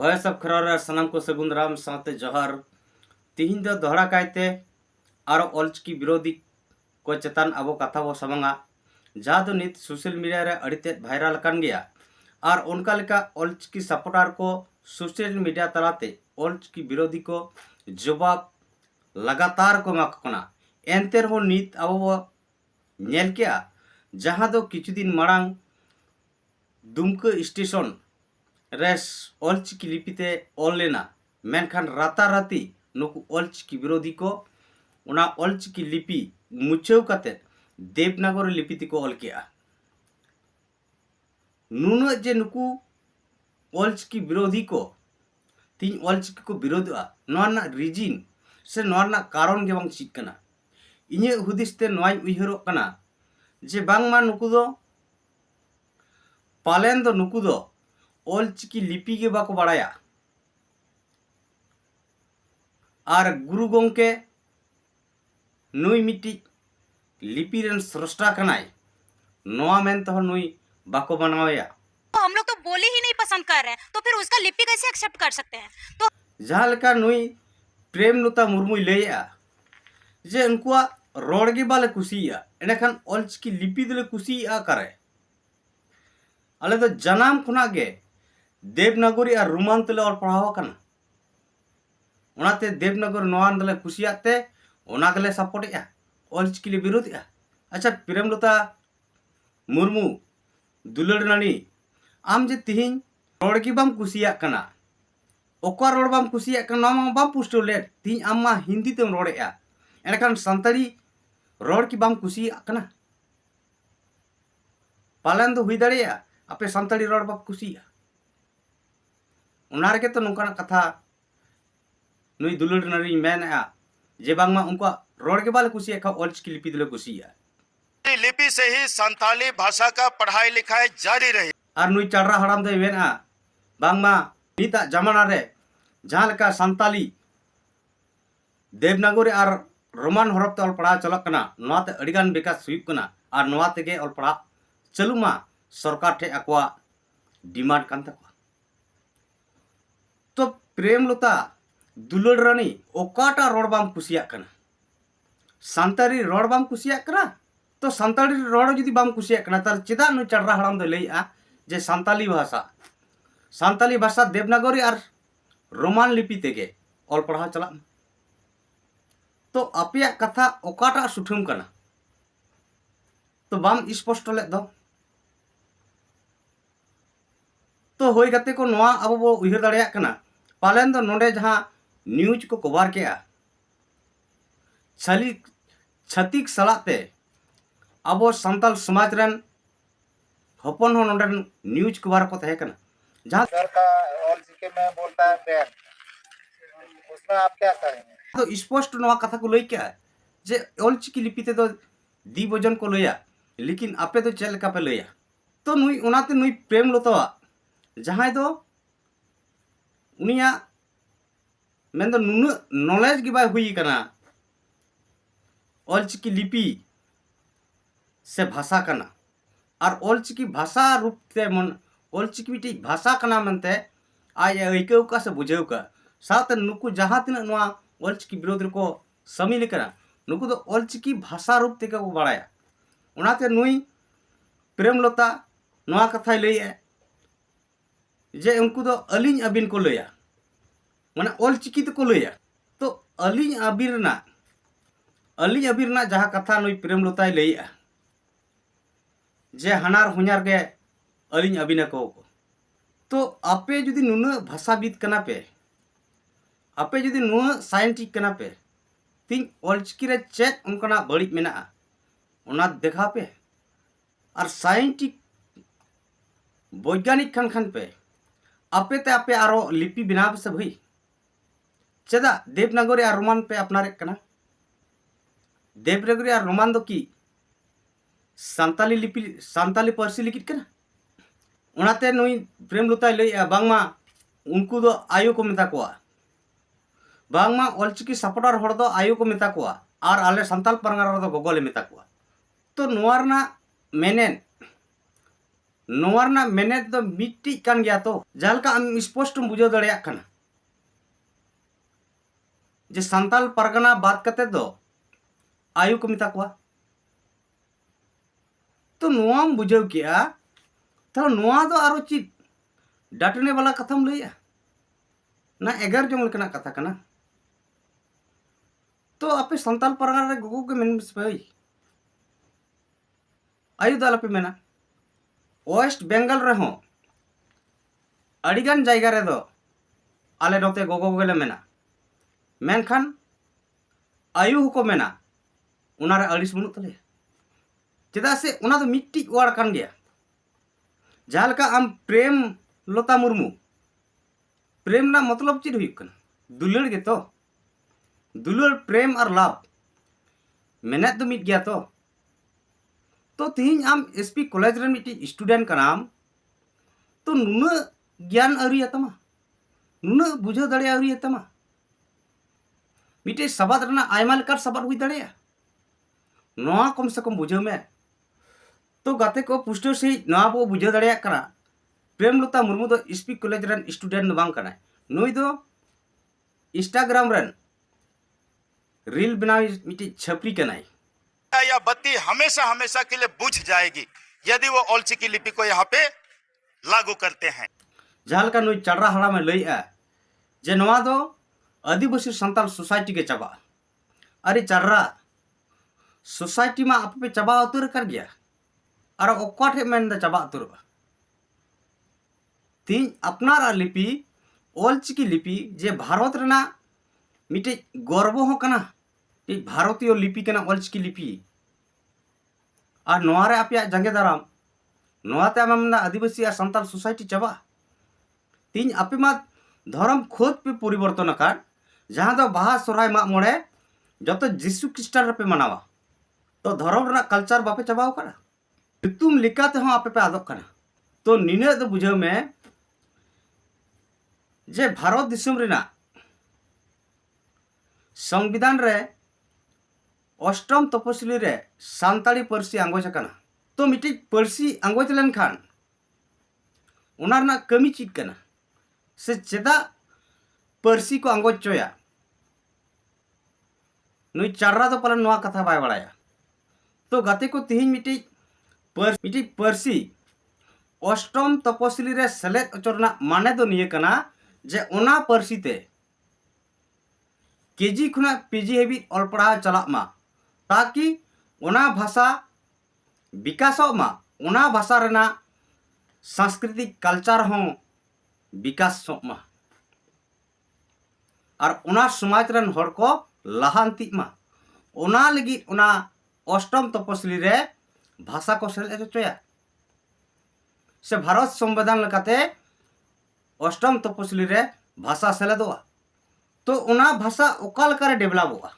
भय सब खरार सानाम को सगुन राम साथे जोहार तिहिन दो दोहरा कायते आरो ऑलचिकी विरोधी को चेतान अब कथा बो सामंगा जहाँ दो नित सोशल मीडिया रे अड़ीते भाइरल कान गया और उनका लेका ऑलचिकी सपोर्टर को सोशल मीडिया तलाते ऑलचिकी विरोधी को जवाब लगातार को माकना एंतेर हो नित अब वो नेल क्या जहाँ दो किछु दिन मांग दुमका स्टेशन रेस ऑलचिकी लिपिते ऑल लेना मेनखान राताराती नुकु ऑलचिकी विरोधी को उना ऑलचिकी लिपि मुचाव काते देवनागरी लिपिति को ऑल किया नुन जे नुकु ऑलचिकी विरोधी को तीन ऑलचिकी को विरोधा नोना रीजन से नोना कारण के बांग चिक कना इnye हुदिसते नोय उइहरो कना जे बांगमा नुकु दो पालेन दो नुकु दो ऑलचिकी लिपि के बाको बाड़ाया और गुरु गोंके नुई मिट्टी लिपि रेन स्रष्टा कनाय नोआ मेन तो नुई बाको बनाया तो हम लोग तो बोली ही नहीं पसंद कर रहे हैं तो फिर उसका लिपि कैसे एक्सेप्ट कर सकते हैं। तो जहाँ लेका नुई प्रेमलता मुर्मू लैया जे उनकुआ रोड़गे बाले कुसिया एनेखान ऑलचिकी लिपि दले कुसिया करे आले तो जनाम खुना गे देवनागरी और रोमान तले और पढ़ावा कना उनाते देवनागरी नोआन दले कुसियाते उना गले सपोर्टिया ऑलचिकी विरोधिया। अच्छा प्रेमलता मुर्मू दुलड़ नानी आम जे तिहिं रोड़गी बाम कुसिया कना ओका रोड़ बाम कुसिया कना मा बाम पुष्टो ले तिहिं आम मा हिंदी तेम रोड़ेया एनखान संताली रोड़ की बाम कुसिया कना पालन दो हुई दाड़ेया आपे संताली रोड़ बाम कुसिया उनार के तो नौका कथा नुई दुलड़ नारी मेना जे बांगमा उनका रोड़ के बाले कुसिया का ऑलचिकी लिपि दले कुसिया लिपि से ही संताली भाषा का पढ़ाई लिखाई जारी रही और नुई चढ़रा हड़ाम दे वेना बांगमा नीता जमाना रे जहाँ लेका संताली देवनागरी और रोमान हरफ ते ऑल पढ़ा चलक कना नोआते अड़ीगान विकास हुयुग कना और नोआते गे ऑल पढ़ा चलुमा सरकार ठे अकवा डिमांड कान तकवा तो प्रेमलता दुलड़ रानी ओकाटा रोड़ बाम कुसिया कना संताली रोड़ बाम कुसिया कना तो संताली रोड़ जुदी बाम कुसिया कना तार चेदा नु चढ़रा हड़ाम दे लैया जे संताली भाषा देवनागरी और रोमान लिपि तेगे ऑल पढ़ा चला तो अपया कथा ओकाटा सुठुम कना तो बाम स्पष्ट ले दो तो होई गते को नोआ अब वो उहिर दाड़िया कना पालेन दो नोडे जहाँ न्यूज को कवर किया छतिक सलाते अब संताल समाज रन हपन हो नोडे न्यूज कवर को तहे कना जहाँ का ऑलचिकी में बोलता है बैन उसमें आप क्या कहेंगे। तो स्पष्ट नोआ कथा को लई क्या जे ऑलचिकी लिपि ते दो दी वजन को लैया लेकिन आपे तो चल का पे लैया तो नुई उनाते नुई प्रेम लतवा जहाँ दो उनिया मेन दो नुन नॉलेज की बाय हुई कना ऑलचिकी लिपि से भाषा कना और ऑलचिकी भाषा रूप ते मन ऑलचिकी मिटी भाषा कना मनते आय ऐकौ का से बुझेउ का साथ नुकु जहाँ तिना नोआ ऑलचिकी विरोध को समिल कना नुकु दो ऑलचिकी भाषा रूप ते को बाड़ाया उनाते नुई प्रेमलता नोआ कथा लैया जे उनको दो अलिंग अबिन को लैया माने ऑलचिकी तो को लैया तो अलिंग अबीर ना जहाँ कथा नुई प्रेमलता लैया जे हनार हुनार के अलिंग अबिना को तो आपे जुदी नुना भाषाविद कना पे आपे जुदी नुना साइंटिस्ट कना पे तीन ऑलचिकी रे चेक उनकना बड़ी मेना उना देखा पे और साइंटिस्ट वैज्ञानिक खान पे आपे ते आपे आरो लिपि बनाव से भई चेदा देवनागरी और रोमान पे अपनारे कना देवनागरी और रोमान दो की संताली लिपि संताली पार्सी लिखित कना उनाते नुई प्रेमलता लैया बांगमा उनको दो आयु को मेता कोआ बांगमा ऑलचिकी सपोर्टर हड़ दो आयु को मेता कोआ और आले संताल परंगना दो गोगोले मेता कोआ तो नोआरना मेनेन नोआ रना मेनेत दो मिट्टी कान गया तो जहालका आम स्पष्ट बुझाव दड़ेया कना जे संताल परगना बात कते दो आयु को मिता कोआ तो नोआम बुझाव किया तो नोआ दो आरो चीज डाटने वाला कथाम लैया ना एगार जोंग लेकना कथा कना तो आपे संताल परगना रे गुगु के मेन पे आयु दाल पे मेना वेस्ट बेंगल रहो अड़ीगान जायगा रे दो आले नोते गोगो गेले मेना मेनखान आयु को मेना उनारे अड़िस बनुत तले चेदा से उना दो मिट्टी वाड़ कान गया जहालका आम प्रेम लता मुर्मू प्रेम ना मतलब चीज हुई कना दुलड़ गे तो दुलड़ प्रेम और लाभ मेनेत दो मिट गया तो तिहिन आम एसपी कॉलेज रे मिट्टी स्टूडेंट कनाम तो नुना ज्ञान आउरी तमा नुना बुझाव दड़े आउरी तमा मिट्टी सबाद रना आयमा लेकर सबाद हुई दड़ेया नोआ कम से कम बुझाव में तो गाते को पुष्टो से नोआ बो बुझाव दड़ेया कना प्रेमलता मुर्मू दो एसपी कॉलेज रन स्टूडेंट बांग कना नुई दो इंस्टाग्राम रन रील बनाई मिट्टी छपरी कनाई यह बत्ती हमेशा हमेशा के लिए बुझ जाएगी यदि वो ऑलचिकी लिपि को यहाँ पे लागू करते हैं। जहालका नुई चढ़रा हड़ा में लई जे नोआ दो आदिवासी संताल सोसाइटी के चबा अरे चढ़रा सोसाइटी में आप पे चबा उतर कर गया और ओकाठे मेन द चबा उतर तीन अपनार लिपि ऑलचिकी लिपि जे भारत रना मिटे गर्व हो कना भारतीय लिपि कना ऑलचिकी लिपि और नोआरे आपया जंगे दाराम नोआते आम आदिवासी और संताल सोसाइटी चबा तीन आपे मा धर्म खोद पे परिवर्तन आकार जहाँ दो बाहा सोराय मा मोड़े जत जीसु ख्रिस्टान पे मनावा तो धर्म रना कल्चर बापे चबाव कना ऋतुम लिकाते हो आपे पे आदोक कना तो निने दो बुझाव में जे भारत दिसम रेना संविधान रे अष्टम तपसिली रे सानताड़ी परसी आंगोज कना तो मिट्टी परसी आंगोज लेन खान उनार ना कमी चीज कना से चेदा परसी को आंगोज चोया नुई चार्रा तो पलन नोआ कथा बाय बड़ाया तो गाते को तिहिन मिट्टी परसी अष्टम तपसिली रे सेलेद अचरना माने दो निये कना जे ओना परसी ते केजी खुना पीजी हेबी ऑल पढ़ा चला मा ताकि ओना भाषा विकास मा ओना भाषा रेना सांस्कृतिक कल्चर हो विकास मा और ओना समाज रन हर को लाहांति मा ओना लगी ओना अष्टम तपसिली रे भाषा को सेलेद चोया से भारत संविधान लकाते अष्टम तपसिली रे भाषा सेलेदोआ तो उना भाषा ओकाल करे डेवलपवा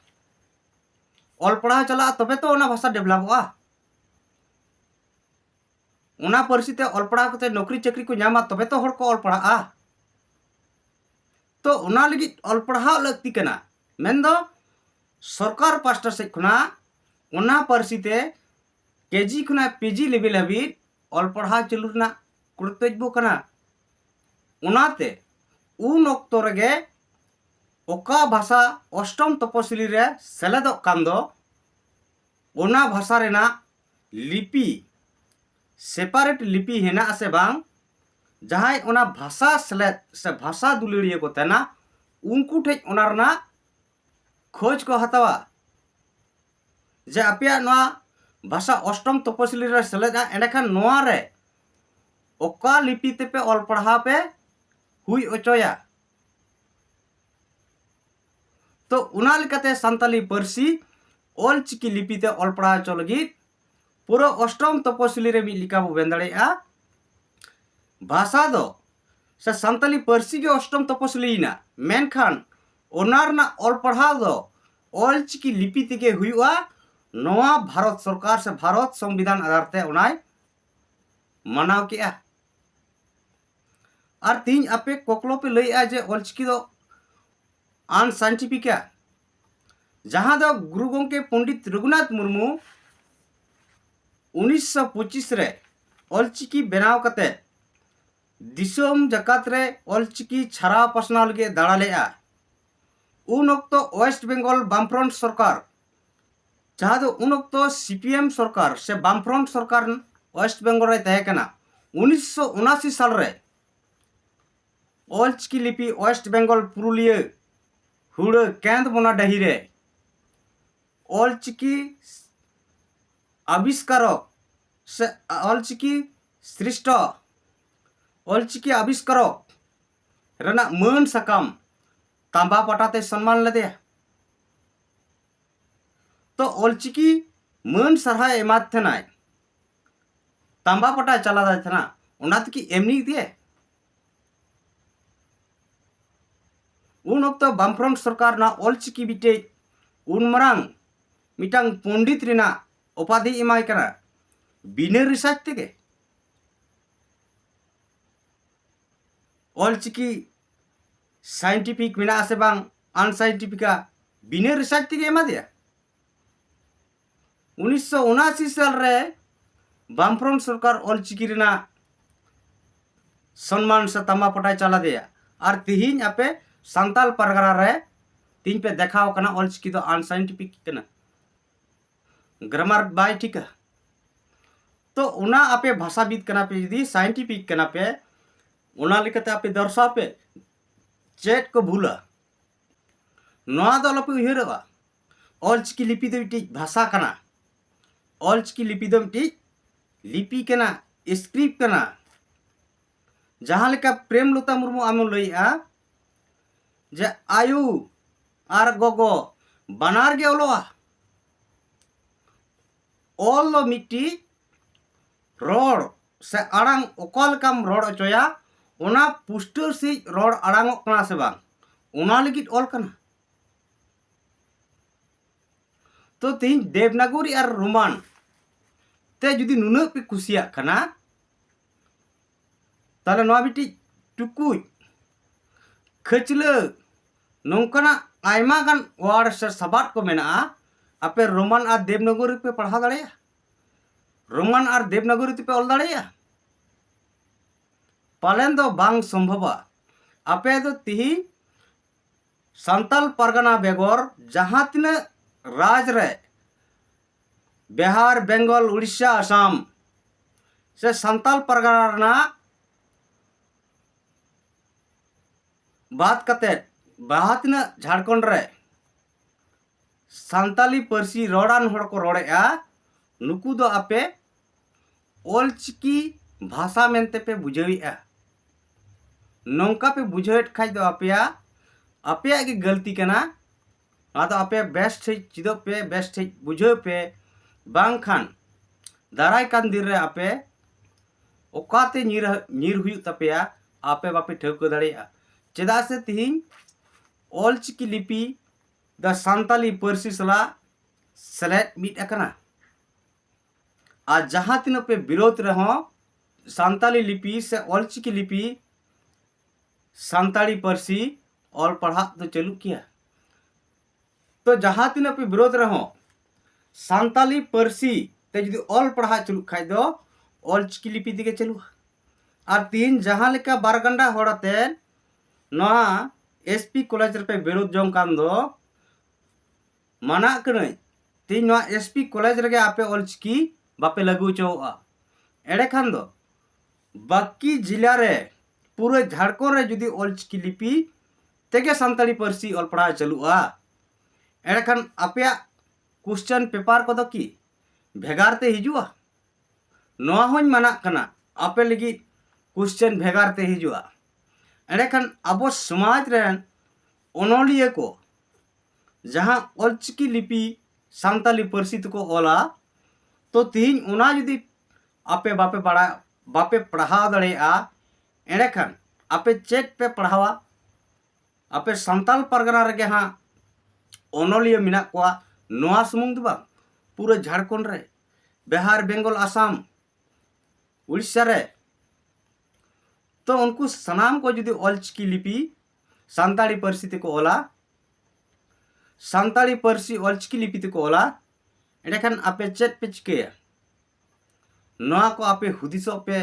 ऑल पढ़ा चला तबे तो उना भाषा डेवलपवा उना परिस्थिति ऑल पढ़ा कते नौकरी चाकरी को नामा तबे तो हर को ऑल पढ़ा तो उना लगी ऑल पढ़ा लगती कना मेनदो सरकार पास्टर से खुना उना परिस्थिति केजी खुना पीजी लेवल हबी ऑल पढ़ा चलुना कर्तव्य कना उनाते उन ऑक्तो रगे ओका भाषा अष्टम तपसिली रे सेलेदोग कान दो ओना भाषा रेना लिपि सेपारेट लिपि हेना से बांग जहां ओना भाषा सेलेद से भाषा दुलड़िया को तेना उनको ठे ओना रना खोज को हतावा जे आपया नोआ भाषा अष्टम तपसिली रे सेलेदा एंडखान नोआ रे ओका लिपि ते पे ऑल पढ़ा पे हुई ओचोया तो उना लेकाते संताली परसी ऑलचिकी लिपि ते ऑल पढ़ा चो लगी पूरा अष्टम तपसिली रे मी लिखा बो बेंदड़ेया भाषा दो से संताली परसी के अष्टम तपसिली ना मेनखान ओनार ना ऑल पढ़ा दो ऑलचिकी लिपि तेगे हुआ नोआ भारत सरकार से भारत संविधान आधार ते ओनाय मनाव के और तीन आपे कोकलो पे लई जे ऑलचिकी दो अनसाइंटिफिक जहां दो गुरु गोंके पंडित रघुनाथ मुर्मू 1925 रे ऑलचिकी बनाव कते दिसोम जकात रे ऑलचिकी छारा पासनाव लगे दाड़ा लेआ उन ओक्तो वेस्ट बेंगल बामफ्रंट सरकार जहाँ दो उन ओक्तो सीपीएम सरकार से बामफ्रंट सरकार वेस्ट बेंगल रे तहे कना 1979 साल रे ऑलचिकी लिपि वेस्ट बेंगल पुरुलिया हुड़ केंद बोना डही रे ऑलचिकी आविष्कारक से ऑलचिकी श्रेष्ठ ऑलचिकी आविष्कारक रना मान सकाम तांबा पटाते सम्मान लदे तो ऑलचिकी मान सरहा एमात थे ना तांबा पटा चला थे ना उनात की एमनी दिए उन वक्त बामफ्रंट सरकार ना ऑलचिकी बिटे उन मरांग मिटांग पंडित रिना उपाधि इमाय कना बिना रिसर्च तेगे ऑलचिकी साइंटिफिक मेना से बांग अनसाइंटिफिका बिना रिसर्च तेगे एमा दिया 1979 साल रे बामफ्रंट सरकार ऑलचिकी रिना सम्मान से तमा पटाई चला दिया और तिहिन आपे सांताल परगना रे तीन पे देखाव कना ऑलचिकी तो अनसाइंटिफिक कना ग्रामर बाय ठीक है तो उना आपे भाषाविद कना पे यदि साइंटिफिक कना पे उना लिखते आपे दर्शा पे चेट को भूला नवा दो लपे उहिरवा ऑलचिकी लिपि दो मिटी भाषा कना ऑलचिकी लिपि दो मिटी लिपि कना स्क्रिप्ट कना जहाँ लेका प्रेमलता मुर्मू आमो लइआ जे आयु आर गोगो बानार गे ओलोआ ऑल लो मिट्टी रोड से आड़ांग ओकल कम रोड अचोया ओना पुस्टर से रोड आड़ांग कना से बांग ओना लगित ऑल कना तो तीन देवनागरी और रोमान ते जुदी नुना पे कुसिया कना ताले नवा बिटी टुकुई खचले नौकना आयमा गान वार्ड से सबात को मेना आपे रोमान और देवनागरी पे पढ़ा दाड़ेया रोमान और देवनागरी पे ऑल दाड़ेया पालन दो बांग संभव आपे दो तिही सांताल परगना बेगोर जहाँ तिना राज रे बिहार बेंगल उड़ीसा आसाम से सांताल परगना बात कते बाहातना झारखंड रे सांताली परसी रोडान होड़ को रोड़ेआ नुकु दो आपे ऑलचिकी भाषा मेनते पे बुझावीआ नौका पे बुझावेट खाई दो आपे की गलती कना ना तो आपे बेस्ट चिदो पे बेस्ट बुझाव पे बांग खान दाराय कान दिन रे आपे ओकाते नीर हुई तपेया आपे बापे ठेवको दाड़ेया चेदा से तिहिन ऑलचिकी लिपि द सांताली परसी सला सेलेक्ट मिट अकना आज जहाँ तीनों पे विरोध रहो सांताली लिपि से ऑलचिकी लिपि सांताली परसी और पढ़ा तो चलू किया तो जहाँ तीनों पे विरोध रहो सांताली परसी ते यदि ऑल पढ़ा चलू खाई दो ऑलचिकी लिपि दिगे चलू और तीन जहाँ लेका बारगंडा होड़ाते नवा एसपी कॉलेज रे पे विरोध जों कान दो माना कने तीन नवा एसपी कॉलेज रे आपे ऑलचिकी बापे लागू चोआ एड़े खान दो बाकी जिला रे पूरे झारखंड रे जुदी ऑलचिकी लिपि तेगे सांताली परसी ऑल पढ़ा चलुआ एड़े खान आपे क्वेश्चन पेपर को दो की भेगार ते हिजुआ नवा होñ माना कना आपे लगी क्वेश्चन भेगार ते हिजुआ एड़ेखान अब समाज रेन ओनोलिया को जहाँ ऑलचिकी लिपि सांताली परसी को ओला तो तीन उना यदि आपे बापे पढ़ाव दाड़ेया एड़ेखान आपे चेक पे पढ़ावा आपे सांताल परगना रे हाँ ओनोलिया मिना कोआ नोआ सुमुंग दो पूरा झारखंड रे बिहार बेंगल आसाम उड़ीसा रे तो उनको सनाम को जुदी ऑलचिकी लिपि सांताली परसी ते को ओला सांताली परसी ऑलचिकी लिपि ते को ओला एडेखान आपे चेट पे चिकेया नोआ को आपे हुदिसो पे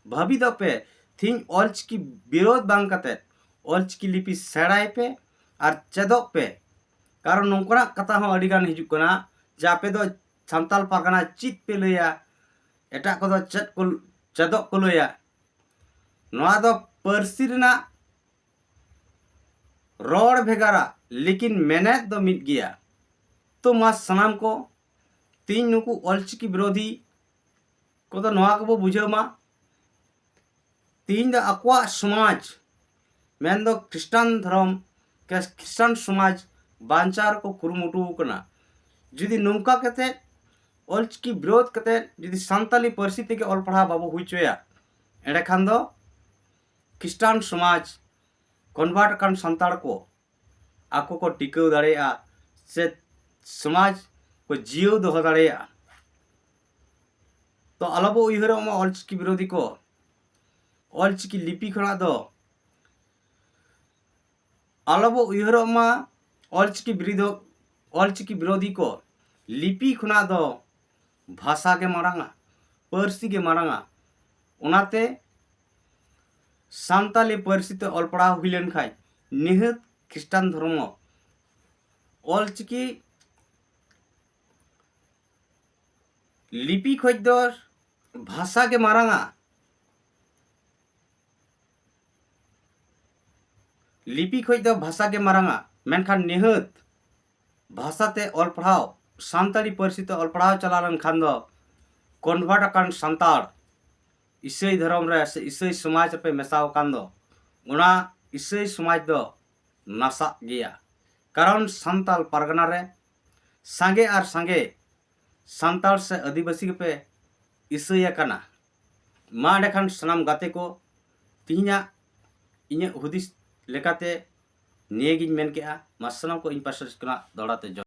भाबिदो पे थीन ऑलचिकी विरोध बांग कते ऑलचिकी लिपि सेड़ाई पे और चेदो पे कारण नोंकना कथा हो अडिगान हिजुक कना जे आपे दो सान्ताल पारगाना चित पे लैया एटा को दो चेदो को लैया नोआ दो पारसी रना रोड भेगारा लेकिन मेहनत दो मिट गया तो मा सनाम को तीन नुकु ऑलचिकी विरोधी को दो नोआ को बुझाव मा तीन दो अक्वा समाज मेन दो क्रिस्टान धर्म के क्रिस्टान समाज बांचार को कुरुमुटु कना जुदी नौका कते ऑलचिकी विरोध कते जुदी सान्ताली पारसी तेगे ऑल पढ़ा बाबू हुई चोया एड़े खान दो क्रिस्टान समाज कन्वर्ट कान सान्ताड़ को आको को टिकाव दाड़ेया से समाज को जियो दोहो दाड़ेया तो आलोबो उयहरमा ऑलचिकी विरोधी को ऑलचिकी लिपि खना दो आलोबो उयहरमा ऑलचिकी विरोधी को लिपि खुना दो भाषा के मारांगा पारसी के मारांगा उनाते सान्ताली पारसी ते ऑल पढ़ा हुई लेन खाय निहत क्रिस्टान धर्म ऑलचिकी लिपि खोज दो भाषा के मारांगा लिपि खोज दो भाषा के मारांगा मेनखान निहत भाषा ते ऑल पढ़ाओ सान्ताली पारसी ते ऑल पढ़ाओ चला लन खान दो कन्वर्ट अकान सान्ताड़ ईसाई धर्म रे से ईसाई समाज पे मेसाव कान दो उना ईसाई समाज दो नासा गया कारण सान्ताल पारगना रे सांगे आर सांगे सान्ताल से आदिवासी पे ईसाई काना मा डेखान सनाम गाते को तिहिना इᱧ हुदिस लेकाते नियगिन मेन केआ मा सनाम को इन पास कना दौड़ाते